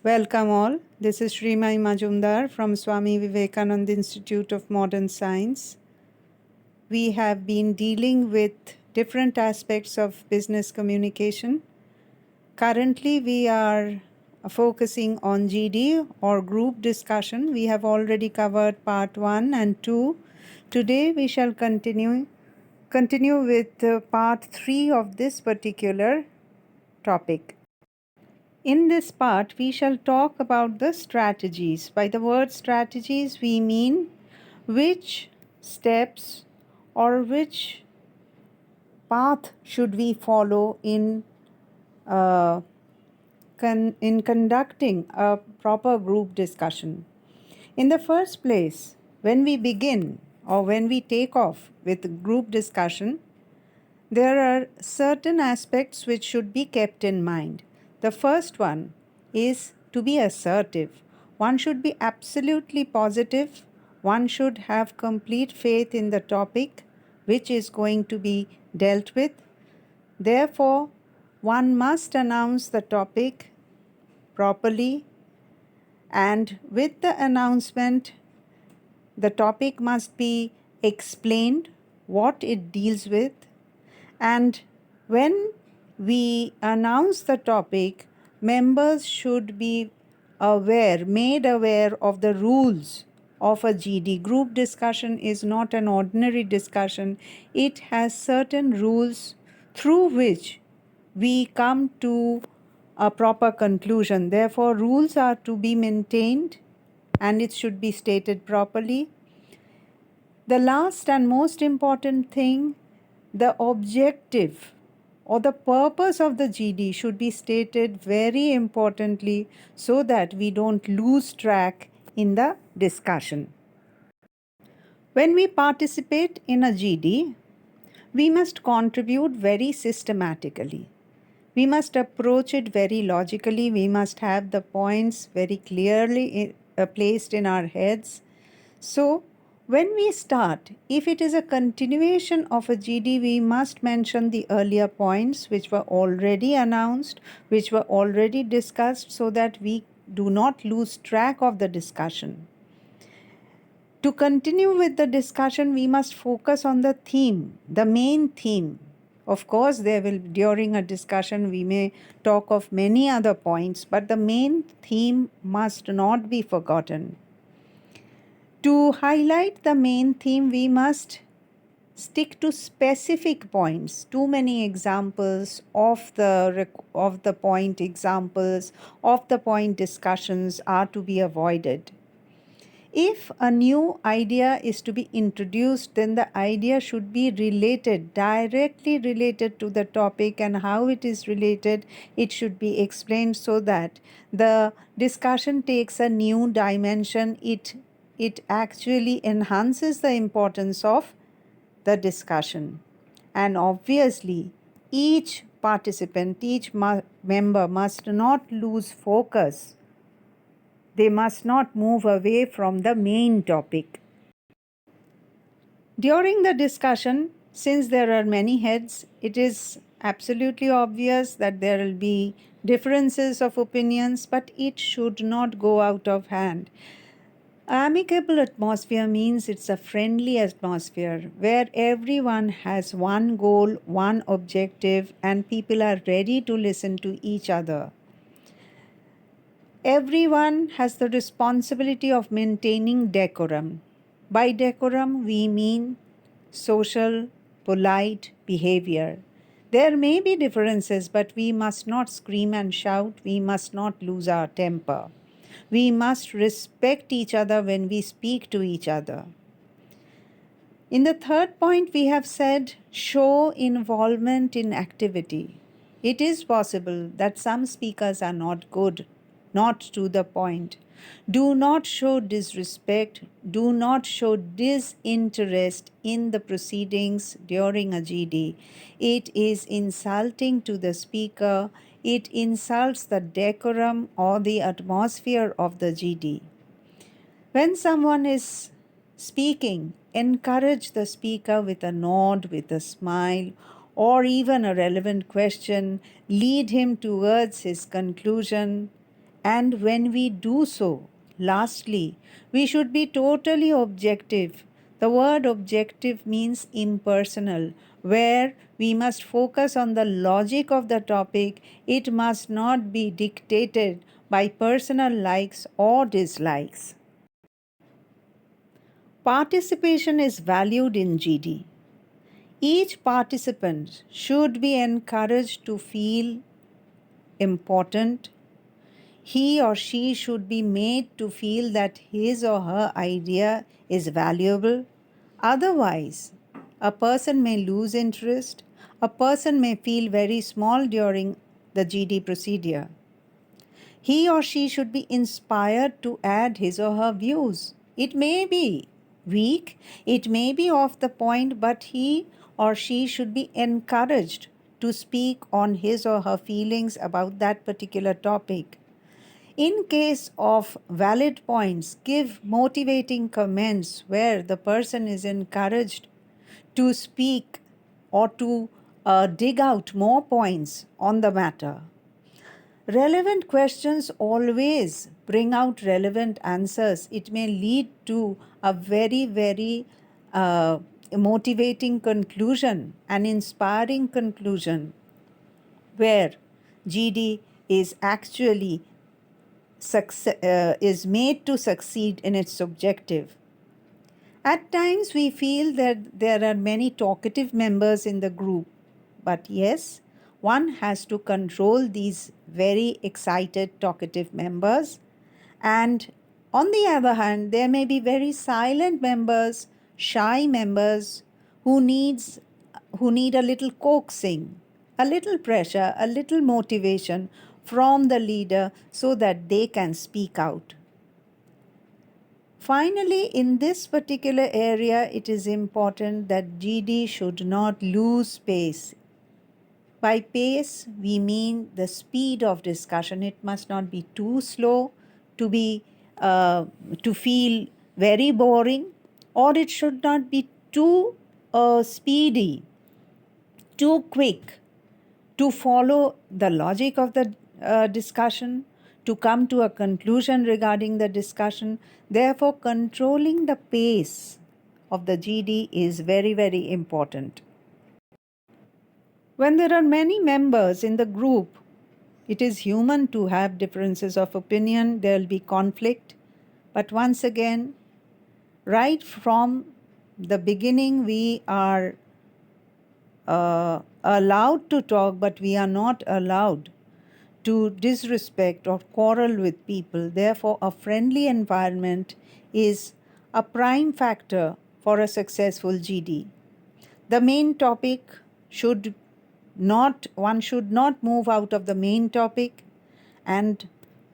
Welcome all. This is Srimai Majumdar from Swami Vivekananda Institute of Modern Science. We have been dealing with different aspects of business communication. Currently, we are focusing on GD or group discussion. We have already covered part 1 and 2. Today, we shall continue with part 3 of this particular topic. In this part, we shall talk about the strategies. By the word strategies, we mean which steps or which path should we follow in conducting a proper group discussion. In the first place, when we begin or when we take off with group discussion, there are certain aspects which should be kept in mind. The first one is to be assertive. One should be absolutely positive. One should have complete faith in the topic which is going to be dealt with. Therefore, one must announce the topic properly, and with the announcement, the topic must be explained what it deals with. And when we announce the topic, members should be made aware of the rules of a GD. Group discussion is not an ordinary discussion. It has certain rules through which we come to a proper conclusion. Therefore, rules are to be maintained and it should be stated properly. The last and most important thing, the objective or the purpose of the GD should be stated very importantly so that we don't lose track in the discussion. When we participate in a GD, we must contribute very systematically. We must approach it very logically. We must have the points very clearly placed in our heads. So, when we start, if it is a continuation of a GD, we must mention the earlier points which were already announced, which were already discussed, so that we do not lose track of the discussion. To continue with the discussion, we must focus on the theme, the main theme. Of course, during a discussion, we may talk of many other points, but the main theme must not be forgotten. To highlight the main theme, we must stick to specific points. Too many examples of the point examples, of the point discussions are to be avoided. If a new idea is to be introduced, then the idea should be directly related to the topic, and how it is related, it should be explained so that the discussion takes a new dimension. It actually enhances the importance of the discussion. And obviously, each participant, each member must not lose focus. They must not move away from the main topic. During the discussion, since there are many heads, it is absolutely obvious that there will be differences of opinions, but it should not go out of hand. Amicable atmosphere means it's a friendly atmosphere where everyone has one goal, one objective, and people are ready to listen to each other. Everyone has the responsibility of maintaining decorum. By decorum, we mean social, polite behavior. There may be differences, but we must not scream and shout. We must not lose our temper. We must respect each other when we speak to each other. In the third point, we have said show involvement in activity. It is possible that some speakers are not good, not to the point. Do not show disrespect, do not show disinterest in the proceedings during a GD. It is insulting to the speaker, it insults the decorum or the atmosphere of the GD. When someone is speaking, encourage the speaker with a nod, with a smile, or even a relevant question. Lead him towards his conclusion. And when we do so, lastly, we should be totally objective. The word objective means impersonal, where we must focus on the logic of the topic. It must not be dictated by personal likes or dislikes. Participation is valued in GD. Each participant should be encouraged to feel important. He or she should be made to feel that his or her idea is valuable. Otherwise, a person may lose interest. A person may feel very small during the GD procedure. He or she should be inspired to add his or her views. It may be weak, it may be off the point, but he or she should be encouraged to speak on his or her feelings about that particular topic. In case of valid points, give motivating comments where the person is encouraged to speak or to dig out more points on the matter. Relevant questions always bring out relevant answers. It may lead to a very motivating conclusion, an inspiring conclusion, where GD is actually is made to succeed in its objective. At times, we feel that there are many talkative members in the group, but yes, one has to control these very excited, talkative members. And on the other hand, there may be very silent members, shy members who need a little coaxing, a little pressure, a little motivation from the leader so that they can speak out. Finally, in this particular area, it is important that GD should not lose pace. By pace, we mean the speed of discussion. It must not be too slow to feel very boring, or it should not be too speedy, too quick to follow the logic of the discussion, to come to a conclusion regarding the discussion. Therefore, controlling the pace of the GD is very important. When there are many members in the group, it is human to have differences of opinion, there will be conflict. But once again, right from the beginning, we are allowed to talk, but we are not allowed to disrespect or quarrel with people. Therefore, a friendly environment is a prime factor for a successful GD. The main topic one should not move out of the main topic, and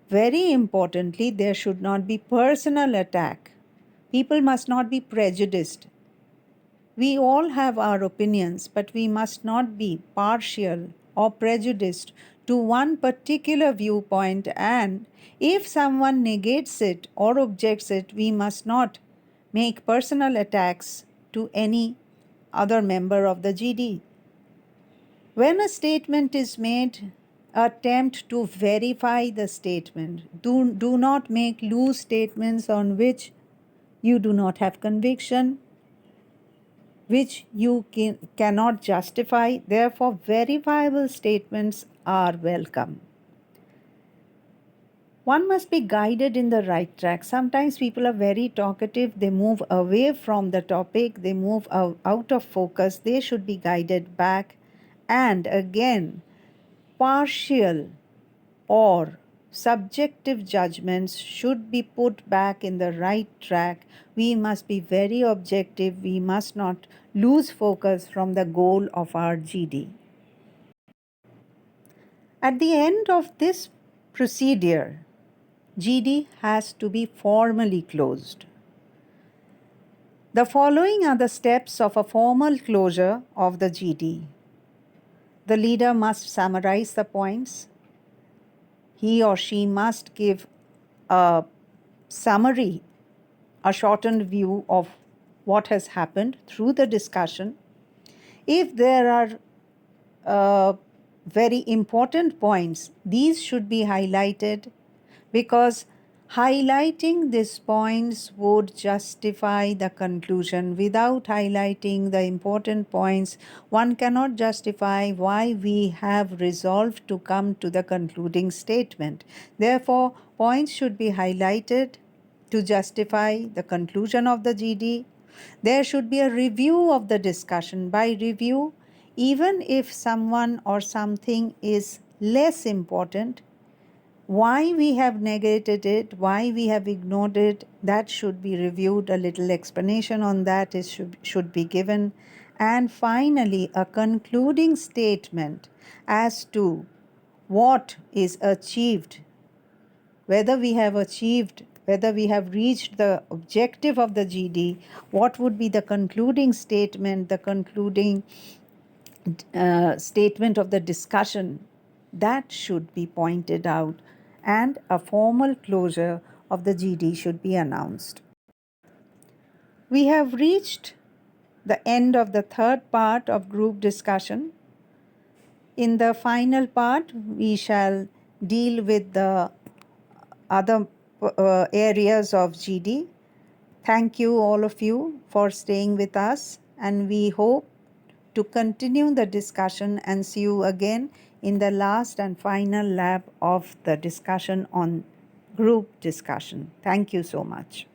very importantly, there should not be personal attack. People must not be prejudiced. We all have our opinions, but we must not be partial or prejudiced to one particular viewpoint, and if someone negates it or objects it, we must not make personal attacks to any other member of the GD. When a statement is made, attempt to verify the statement. Do not make loose statements on which you do not have conviction, which you cannot justify. Therefore, verifiable statements are welcome. One must be guided in the right track. Sometimes people are very talkative, they move away from the topic, they move out of focus. They should be guided back. And again, partial or subjective judgments should be put back in the right track. We must be very objective. We must not lose focus from the goal of our GD. At the end of this procedure, GD has to be formally closed. The following are the steps of a formal closure of the GD. The leader must summarize the points. He or she must give a summary, a shortened view of what has happened through the discussion. If there are very important points, these should be highlighted. because highlighting these points would justify the conclusion. Without highlighting the important points, one cannot justify why we have resolved to come to the concluding statement. Therefore, points should be highlighted to justify the conclusion of the GD. There should be a review of the discussion. By review, even if someone or something is less important, why we have negated it, why we have ignored it, that should be reviewed. A little explanation on that should be given. And finally, a concluding statement as to what is achieved, whether we have achieved, whether we have reached the objective of the GD, what would be the concluding statement, the concluding statement of the discussion, that should be pointed out, and a formal closure of the GD should be announced. We have reached the end of the third part of group discussion. In the final part, we shall deal with the other areas of GD. Thank you, all of you, for staying with us, and we hope to continue the discussion and see you again in the last and final lab of the discussion on group discussion. Thank you so much.